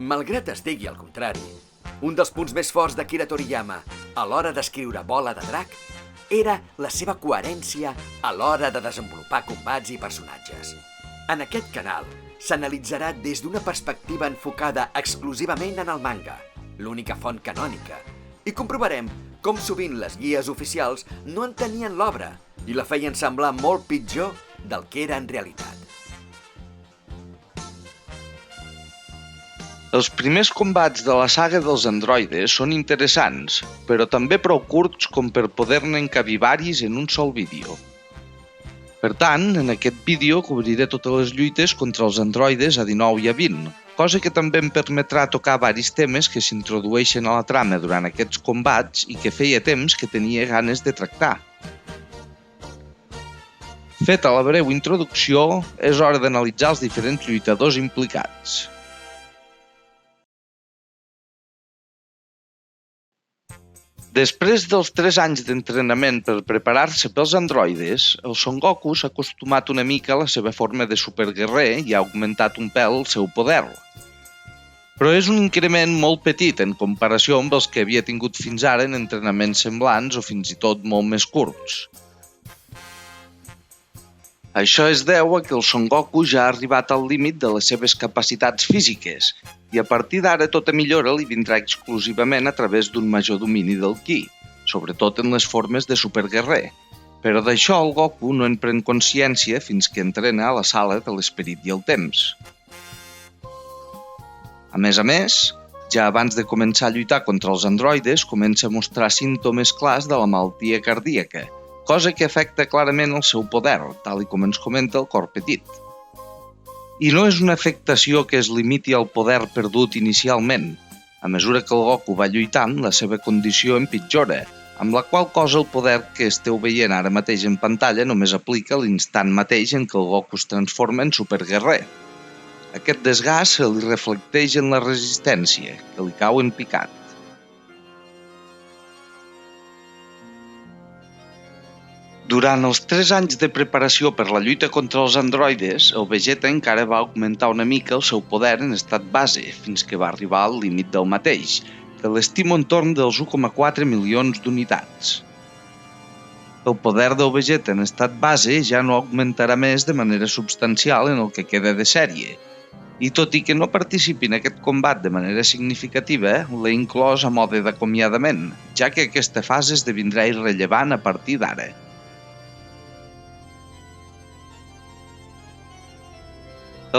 Malgrat estigui al contrari, un dels punts més forts d'Akira Toriyama a l'hora d'escriure Bola de Drac era la seva coherència a l'hora de desenvolupar combats i personatges. En aquest canal s'analitzarà des d'una perspectiva enfocada exclusivament en el manga, l'única font canònica, i comprovarem com sovint les guies oficials no entenien l'obra i la feien semblar molt pitjor del que era en realitat. Els primers combats de la saga dels androides són interessants, però també prou curts com per poder-ne encabir varis en un sol vídeo. Per tant, en aquest vídeo cobriré totes les lluites contra els androides a 19 i a 20, cosa que també em permetrà tocar varis temes que s'introdueixen a la trama durant aquests combats i que feia temps que tenia ganes de tractar. Feta la breu introducció, és hora d'analitzar els diferents lluitadors implicats. Després dels 3 anys d'entrenament per preparar-se pels androides, el Son Goku s'ha acostumat una mica a la seva forma de superguerrer i ha augmentat un pèl el seu poder. Però és un increment molt petit en comparació amb els que havia tingut fins ara en entrenaments semblants o fins i tot molt més curts. Això es deu a que el Son Goku ja ha arribat al límit de les seves capacitats físiques i a partir d'ara tota millora li vindrà exclusivament a través d'un major domini del ki, sobretot en les formes de superguerrer. Però d'això el Goku no en pren consciència fins que entrena a la sala de l'esperit i el temps. A més, ja abans de començar a lluitar contra els androides comença a mostrar símptomes clars de la malaltia cardíaca, cosa que afecta clarament el seu poder, tal com ens comenta el cor petit. I no és una afectació que es limiti al poder perdut inicialment. A mesura que el Goku va lluitant, la seva condició empitjora, amb la qual cosa el poder que esteu veient ara mateix en pantalla només aplica l'instant mateix en què el Goku es transforma en superguerrer. Aquest desgast se li reflecteix en la resistència, que li cau en picat. Durant els 3 anys de preparació per la lluita contra els androides, el Vegeta encara va augmentar una mica el seu poder en estat base, fins que va arribar al límit del mateix, que l'estima entorn dels 1,4 milions d'unitats. El poder del Vegeta en estat base ja no augmentarà més de manera substancial en el que queda de sèrie, i tot i que no participi en aquest combat de manera significativa, l'he inclòs a mode d'acomiadament, ja que aquesta fase esdevindrà irrellevant a partir d'ara.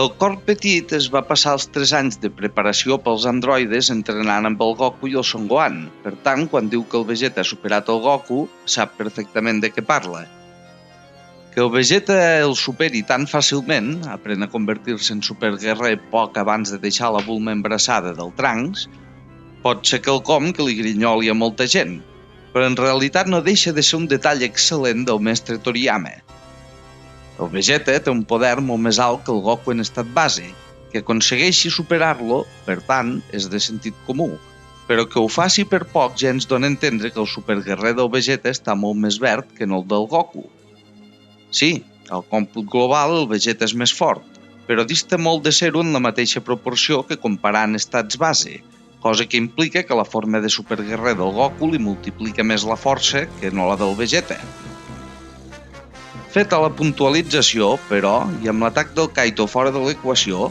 El cor petit es va passar els 3 anys de preparació pels androides entrenant amb el Goku i el Son Gohan. Per tant, quan diu que el Vegeta ha superat el Goku, sap perfectament de què parla. Que el Vegeta el superi tan fàcilment, aprèn a convertir-se en superguerrer poc abans de deixar la Bulma embarassada del Trunks, pot ser quelcom que li grinyoli a molta gent, però en realitat no deixa de ser un detall excel·lent del mestre Toriyama. El Vegeta té un poder molt més alt que el Goku en estat base, que aconsegueixi superar-lo, per tant, és de sentit comú, però que ho faci per poc ja ens dona a entendre que el superguerrer del Vegeta està molt més verd que no el del Goku. Sí, al còmput global el Vegeta és més fort, però dista molt de ser-ho en la mateixa proporció que comparant estats base, cosa que implica que la forma de superguerrer del Goku li multiplica més la força que no la del Vegeta. Feta la puntualització, però, i amb l'atac del Kaito fora de l'equació,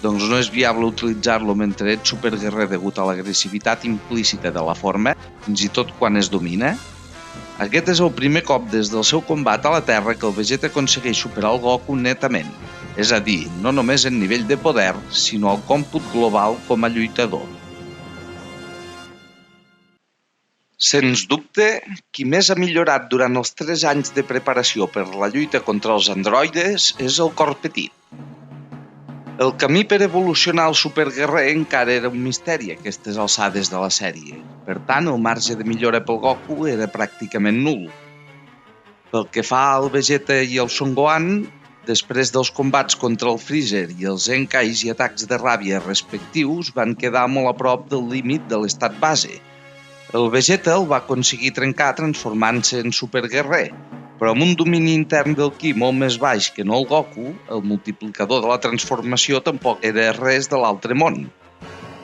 doncs no és viable utilitzar-lo mentre ets superguerrer degut a l'agressivitat implícita de la forma, fins i tot quan es domina. Aquest és el primer cop des del seu combat a la Terra que el Vegeta aconsegueix superar el Goku netament, és a dir, no només en nivell de poder, sinó al còmput global com a lluitador. Sens dubte, qui més ha millorat durant els 3 anys de preparació per la lluita contra els androides és el cor petit. El camí per evolucionar el superguerrer encara era un misteri a aquestes alçades de la sèrie. Per tant, el marge de millora pel Goku era pràcticament nul. Pel que fa al Vegeta i al Son Gohan, després dels combats contra el Freezer i els Zenkais i atacs de ràbia respectius, van quedar molt a prop del límit de l'estat base. El Vegeta el va aconseguir trencar transformant-se en superguerrer, però amb un domini intern del ki molt més baix que no el Goku, el multiplicador de la transformació tampoc era res de l'altre món.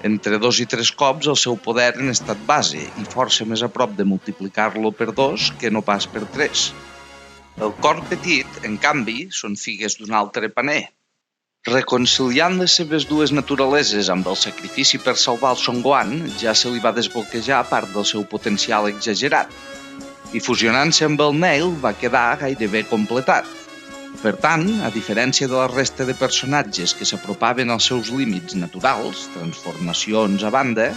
Entre 2 i 3 cops el seu poder en estat base i força més a prop de multiplicar-lo per 2 que no pas per 3. El cor petit, en canvi, són figues d'un altre paner. Reconciliant les seves dues naturaleses amb el sacrifici per salvar el Son Gohan, ja se li va desbloquejar part del seu potencial exagerat, i fusionant-se amb el Nail va quedar gairebé completat. Per tant, a diferència de la resta de personatges que s'apropaven als seus límits naturals, transformacions a banda,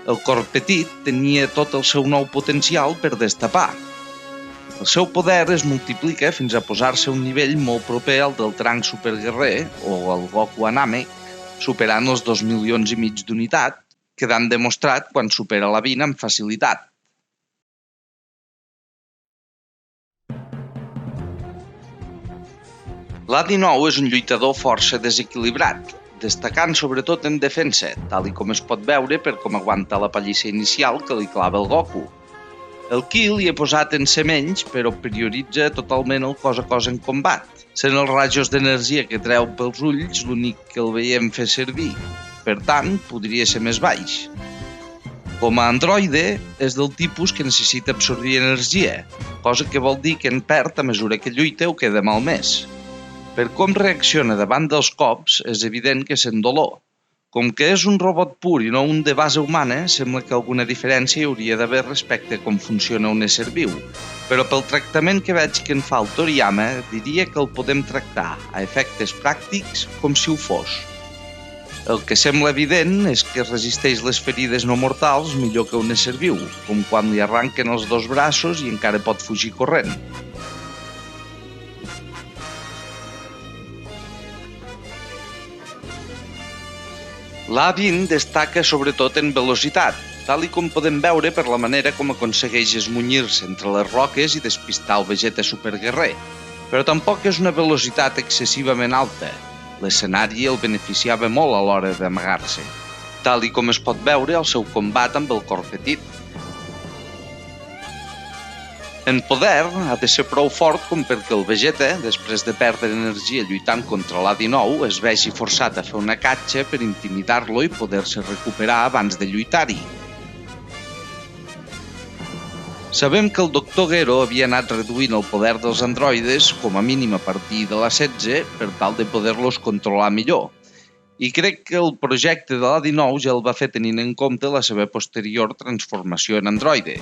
el cor petit tenia tot el seu nou potencial per destapar. El seu poder es multiplica fins a posar-se a un nivell molt proper al del Trunks superguerrer o el Goku Namek, superant els 2 milions i mig d'unitat, quedant demostrat quan supera la 20 amb facilitat. L'A-19 és un lluitador força desequilibrat, destacant sobretot en defensa, tal i com es pot veure per com aguanta la pallissa inicial que li clava el Goku. El Ki li he posat en ser menys, però prioritza totalment el cos a cos en combat, sent els rajos d'energia que treu pels ulls l'únic que el veiem fer servir. Per tant, podria ser més baix. Com a androide, és del tipus que necessita absorbir energia, cosa que vol dir que en perd a mesura que lluita o queda malmès. Per com reacciona davant dels cops, és evident que sent dolor. Com que és un robot pur i no un de base humana, sembla que alguna diferència hi hauria d'haver respecte a com funciona un ésser viu. Però pel tractament que veig que en fa el Toriyama, diria que el podem tractar, a efectes pràctics, com si ho fos. El que sembla evident és que resisteix les ferides no mortals millor que un ésser viu, com quan li arranquen els 2 braços i encara pot fugir corrent. L'A-20 destaca sobretot en velocitat, tal i com podem veure per la manera com aconsegueix esmunyir-se entre les roques i despistar el Vegeta superguerrer, però tampoc és una velocitat excessivament alta. L'escenari el beneficiava molt a l'hora d'amagar-se, tal i com es pot veure al seu combat amb el cor petit. En poder, ha de ser prou fort com perquè el Vegeta, després de perdre energia lluitant contra l'A-19, es vegi forçat a fer una catxa per intimidar-lo i poder-se recuperar abans de lluitar-hi. Sabem que el Dr. Gero havia anat reduint el poder dels androides, com a mínim a partir de la 16, per tal de poder-los controlar millor. I crec que el projecte de l'A-19 ja el va fer tenint en compte la seva posterior transformació en androide.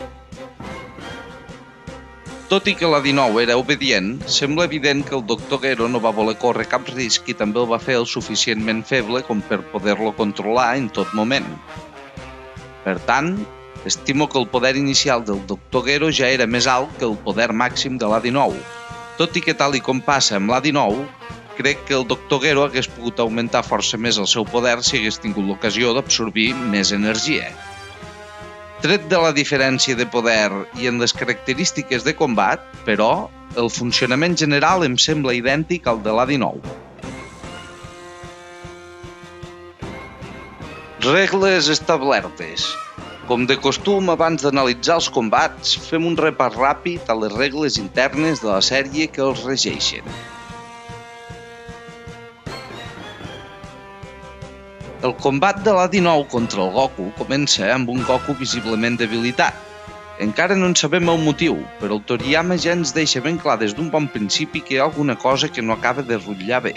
Tot i que l'A-19 era obedient, sembla evident que el Dr. Gero no va voler córrer cap risc i també el va fer el suficientment feble com per poder-lo controlar en tot moment. Per tant, estimo que el poder inicial del Dr. Gero ja era més alt que el poder màxim de l'A-19, tot i que tal i com passa amb l'A-19, crec que el Dr. Gero hagués pogut augmentar força més el seu poder si hagués tingut l'ocasió d'absorbir més energia. Tret de la diferència de poder i en les característiques de combat, però, el funcionament general em sembla idèntic al de l'A-19. Regles establertes. Com de costum, abans d'analitzar els combats, fem un repàs ràpid a les regles internes de la sèrie que els regeixen. El combat de l'A-19 contra el Goku comença amb un Goku visiblement debilitat. Encara no en sabem el motiu, però el Toriyama ja ens deixa ben clar des d'un bon principi que hi ha alguna cosa que no acaba de rutllar bé.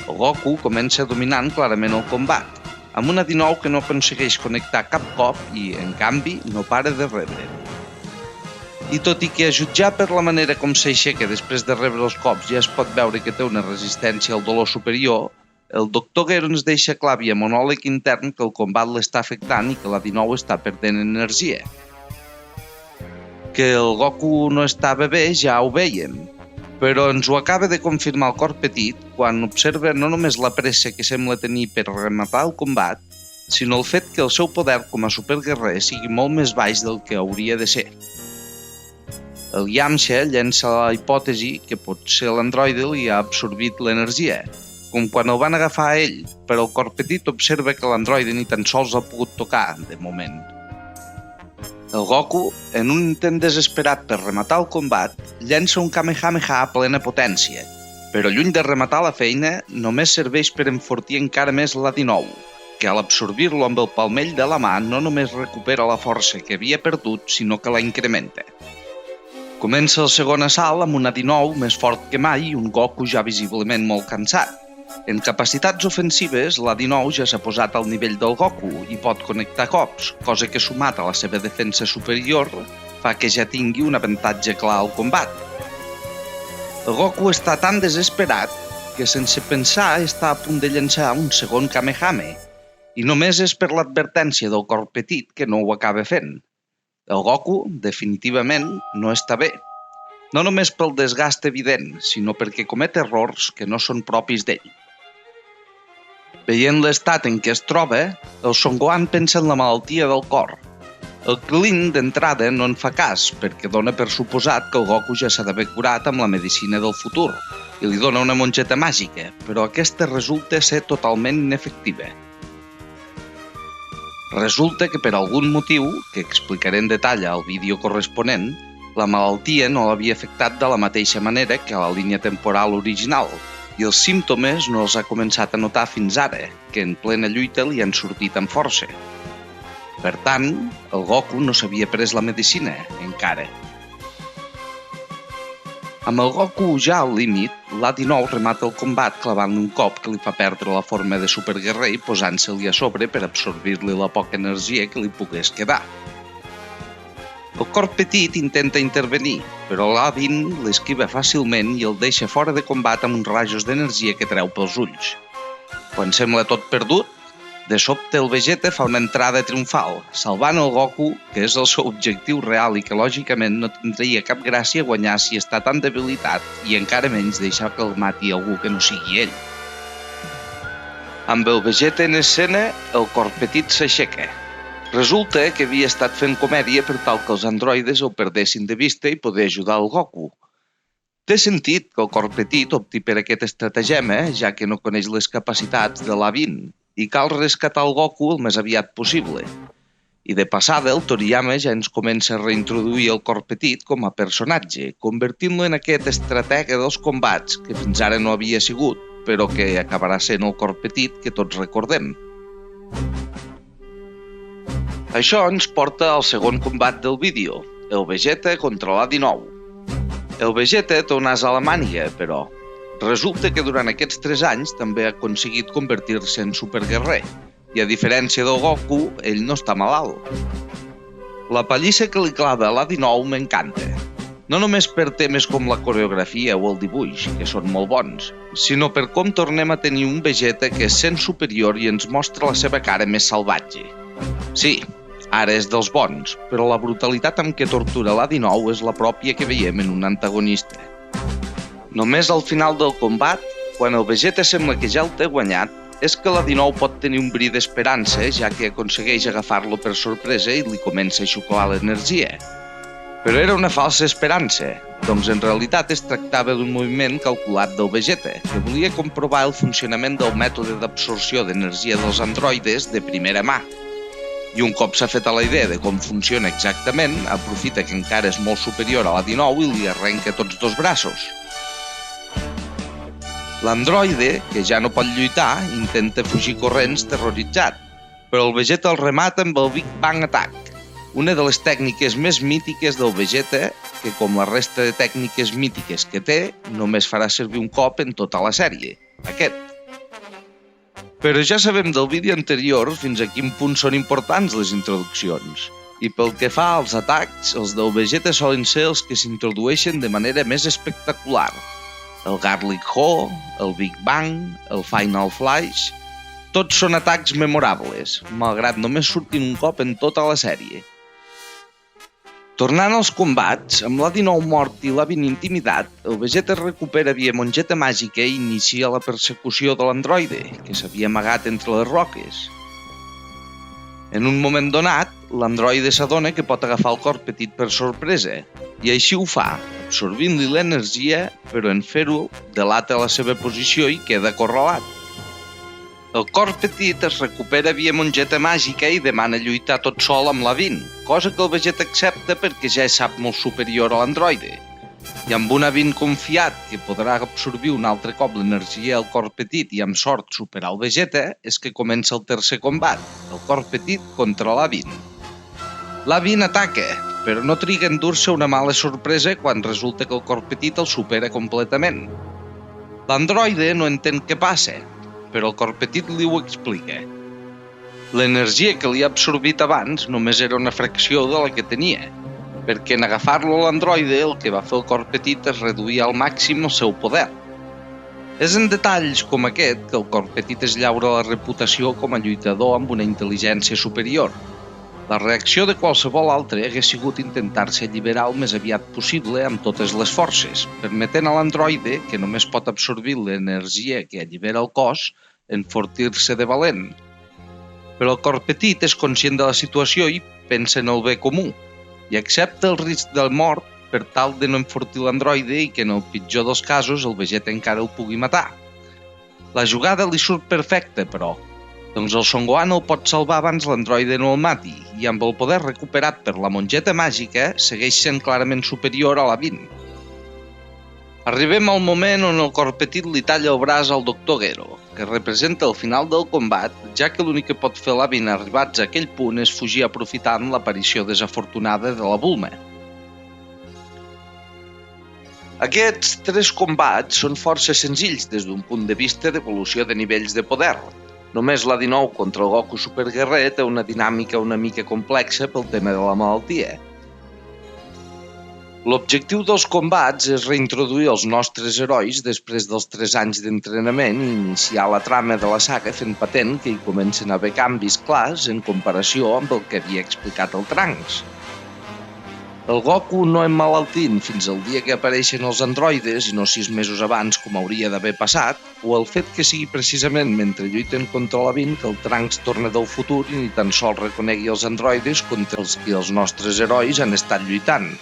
El Goku comença dominant clarament el combat, amb un A-19 que no aconsegueix connectar cap cop i, en canvi, no para de rebre. I tot i que a jutjar per la manera com s'aixeca després de rebre els cops ja es pot veure que té una resistència al dolor superior, el Dr. Gero ens deixa clar via monòleg intern que el combat l'està afectant i que l'A-19 està perdent energia. Que el Goku no estava bé ja ho vèiem, però ens ho acaba de confirmar el cor petit quan observa no només la pressa que sembla tenir per rematar el combat, sinó el fet que el seu poder com a superguerrer sigui molt més baix del que hauria de ser. El Yamcha llença la hipòtesi que potser l'androide li ha absorbit l'energia, com quan el van agafar a ell, però el cor petit observa que l'androide ni tan sols ha pogut tocar, de moment. El Goku, en un intent desesperat per rematar el combat, llença un Kamehameha a plena potència, però lluny de rematar la feina, només serveix per enfortir encara més l'A-19, que a l'absorbir-lo amb el palmell de la mà no només recupera la força que havia perdut, sinó que la incrementa. Comença el segon assalt amb un A19 més fort que mai i un Goku ja visiblement molt cansat. En capacitats ofensives, l'A19 ja s'ha posat al nivell del Goku i pot connectar cops, cosa que sumat a la seva defensa superior fa que ja tingui un avantatge clar al combat. El Goku està tan desesperat que sense pensar està a punt de llançar un segon Kamehame i només és per l'advertència del cor petit que no ho acaba fent. El Goku, definitivament, no està bé. No només pel desgast evident, sinó perquè comet errors que no són propis d'ell. Veient l'estat en què es troba, el Son Gohan pensa en la malaltia del cor. El Krillin, d'entrada, no en fa cas, perquè dona per suposat que el Goku ja s'ha d'haver curat amb la medicina del futur i li dona una mongeta màgica, però aquesta resulta ser totalment inefectiva. Resulta que per algun motiu, que explicaré en detall al vídeo corresponent, la malaltia no l'havia afectat de la mateixa manera que a la línia temporal original i els símptomes no els ha començat a notar fins ara, que en plena lluita li han sortit amb força. Per tant, el Goku no s'havia pres la medicina, encara. Amb el Goku ja al límit, l'A19 remata el combat clavant-li un cop que li fa perdre la forma de superguerrer i posant-se-li a sobre per absorbir-li la poca energia que li pogués quedar. El cor petit intenta intervenir, però l'A20 l'esquiva fàcilment i el deixa fora de combat amb uns rajos d'energia que treu pels ulls. Quan sembla tot perdut, de sobte el Vegeta fa una entrada triomfal, salvant el Goku, que és el seu objectiu real i que lògicament no tindria cap gràcia guanyar si està tan debilitat i encara menys deixar que el mati algú que no sigui ell. Amb el Vegeta en escena, el cor petit s'aixeca. Resulta que havia estat fent comèdia per tal que els androides el perdessin de vista i poder ajudar el Goku. Té sentit que el cor petit opti per aquest estratagema, ja que no coneix les capacitats de l'A20, i cal rescatar el Goku el més aviat possible. I de passada, el Toriyama ja ens comença a reintroduir el cor petit com a personatge, convertint-lo en aquest estratega dels combats que fins ara no havia sigut, però que acabarà sent el cor petit que tots recordem. Això ens porta al segon combat del vídeo, el Vegeta contra l'A19. El Vegeta té un as a la màniga, però resulta que durant aquests 3 anys també ha aconseguit convertir-se en superguerrer, i a diferència del Goku, ell no està malalt. La pallissa que li clava a l'A19 m'encanta, no només per temes com la coreografia o el dibuix, que són molt bons, sinó per com tornem a tenir un Vegeta que es sent superior i ens mostra la seva cara més salvatge. Sí, ara és dels bons, però la brutalitat amb què tortura l'A19 és la pròpia que veiem en un antagonista. Només al final del combat, quan el Vegeta sembla que ja el té guanyat, és que l'A19 pot tenir un bri d'esperança, ja que aconsegueix agafar-lo per sorpresa i li comença a xuclar l'energia. Però era una falsa esperança, doncs en realitat es tractava d'un moviment calculat del Vegeta, que volia comprovar el funcionament del mètode d'absorció d'energia dels androides de primera mà. I un cop s'ha fet a la idea de com funciona exactament, aprofita que encara és molt superior a l'A19 i li arrenca tots 2 braços. L'androide, que ja no pot lluitar, intenta fugir corrents terroritzat, però el Vegeta el remata amb el Big Bang Attack, una de les tècniques més mítiques del Vegeta, que com la resta de tècniques mítiques que té, només farà servir un cop en tota la sèrie, aquest. Però ja sabem del vídeo anterior fins a quin punt són importants les introduccions, i pel que fa als atacs, els del Vegeta solen ser els que s'introdueixen de manera més espectacular. El Garlic Ho, el Big Bang, el Final Flash... Tots són atacs memorables, malgrat només surtin un cop en tota la sèrie. Tornant als combats, amb l'A19 mort i l'A20 intimidat, el Vegeta recupera via mongeta màgica i inicia la persecució de l'androide, que s'havia amagat entre les roques. En un moment donat, l'androide s'adona que pot agafar el cor petit per sorpresa, i així ho fa, absorbint-li l'energia, però en fer-ho delata la seva posició i queda acorralat. El cor petit es recupera via mongeta màgica i demana lluitar tot sol amb l'A20, cosa que el Vegeta accepta perquè ja és sap molt superior a l'androide. I amb un A20 confiat que podrà absorbir un altre cop l'energia del cor petit i amb sort superar el Vegeta, és que comença el tercer combat, el cor petit contra l'A20. L'A20 ataca, però no triga a endur-se una mala sorpresa quan resulta que el cor petit el supera completament. L'androide no entén què passa, però el cor petit li ho explica. L'energia que li ha absorbit abans només era una fracció de la que tenia, perquè en agafar-lo a l'androide el que va fer el cor petit és reduir al màxim el seu poder. És en detalls com aquest que el cor petit es llaura la reputació com a lluitador amb una intel·ligència superior. La reacció de qualsevol altre hagués sigut intentar-se alliberar el més aviat possible amb totes les forces, permetent a l'androide, que només pot absorbir l'energia que allibera el cos, enfortir-se de valent. Però el cor petit és conscient de la situació i pensa en el bé comú, i accepta el risc de mort per tal de no enfortir l'androide i que en el pitjor dels casos el Vegeta encara el pugui matar. La jugada li surt perfecta, però, doncs el Son Gohan el pot salvar abans l'androide no el mati i amb el poder recuperat per la mongeta màgica segueix sent clarament superior a l'A20. Arribem al moment on el cor petit li talla el braç al Dr. Gero, que representa el final del combat, ja que l'únic que pot fer l'A20 arribats a aquell punt és fugir aprofitant l'aparició desafortunada de la Bulma. Aquests 3 combats són força senzills des d'un punt de vista d'evolució de nivells de poder. Només l'A19 contra el Goku Superguerrer té una dinàmica una mica complexa pel tema de la malaltia. L'objectiu dels combats és reintroduir els nostres herois després dels 3 anys d'entrenament i iniciar la trama de la saga fent patent que hi comencen a haver canvis clars en comparació amb el que havia explicat el Trunks. El Goku no emmalaltint fins al dia que apareixen els androides i no 6 mesos abans com hauria d'haver passat, o el fet que sigui precisament mentre lluiten contra l'A20 que el Trunks torna del futur i ni tan sols reconegui els androides contra els que els nostres herois han estat lluitant.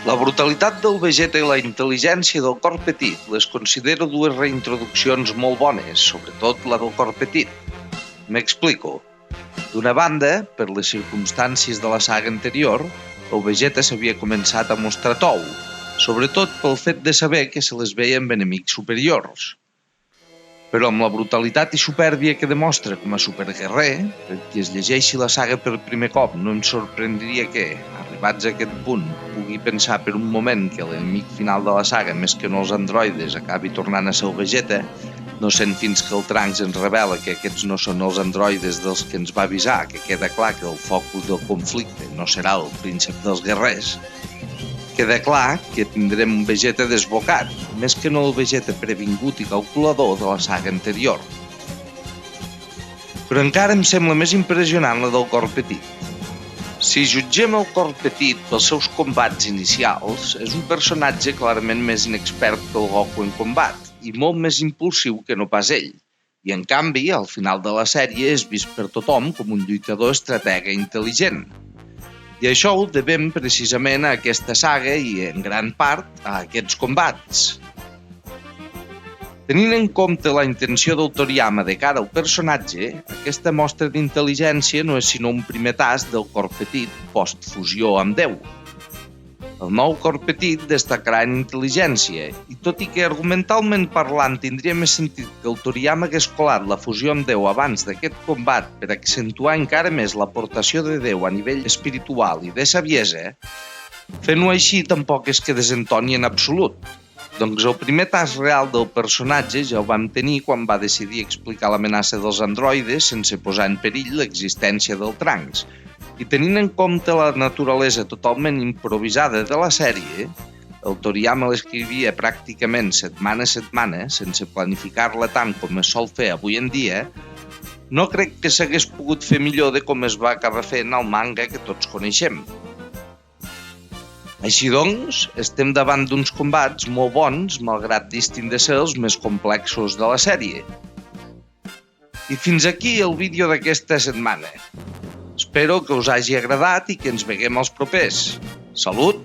La brutalitat del Vegeta i la intel·ligència del cor petit les considero 2 reintroduccions molt bones, sobretot la del cor petit. M'explico. D'una banda, per les circumstàncies de la saga anterior, el Vegeta s'havia començat a mostrar tou, sobretot pel fet de saber que se les veia amb enemics superiors. Però amb la brutalitat i supèrbia que demostra com a superguerrer, per qui es llegeixi la saga per primer cop no em sorprendria que, arribats a aquest punt, pugui pensar per un moment que l'enemic final de la saga, més que no els androides, acabi tornant a ser el Vegeta, no sent fins que el Trunks ens revela que aquests no són els androides dels que ens va avisar, que queda clar que el focus del conflicte no serà el príncep dels guerrers, queda clar que tindrem un Vegeta desbocat, més que no el Vegeta previngut i calculador de la saga anterior. Però encara em sembla més impressionant la del cor petit. Si jutgem el cor petit pels seus combats inicials, és un personatge clarament més inexpert que el Goku en combat i molt més impulsiu que no pas ell. I en canvi, al final de la sèrie és vist per tothom com un lluitador estratega intel·ligent. I això ho devem precisament a aquesta saga i, en gran part, a aquests combats. Tenint en compte la intenció del Toriyama de cara al personatge, aquesta mostra d'intel·ligència no és sinó un primer tast del cor petit post-fusió amb Déu. El nou cor petit destacarà en intel·ligència i, tot i que argumentalment parlant tindria més sentit que el Toriyama hagués colat la fusió amb Déu abans d'aquest combat per accentuar encara més l'aportació de Déu a nivell espiritual i de saviesa, fent-ho així tampoc és que desentoni en absolut. Doncs el primer tast real del personatge ja ho vam tenir quan va decidir explicar l'amenaça dels androides sense posar en perill l'existència del Trunks. I tenint en compte la naturalesa totalment improvisada de la sèrie, el Toriyama l'escrivia pràcticament setmana a setmana, sense planificar-la tant com es sol fer avui en dia, no crec que s'hagués pogut fer millor de com es va acabar fent el manga que tots coneixem. Així doncs, estem davant d'uns combats molt bons, malgrat distin de ser els més complexos de la sèrie. I fins aquí el vídeo d'aquesta setmana. Espero que us hagi agradat i que ens veiem als propers. Salut!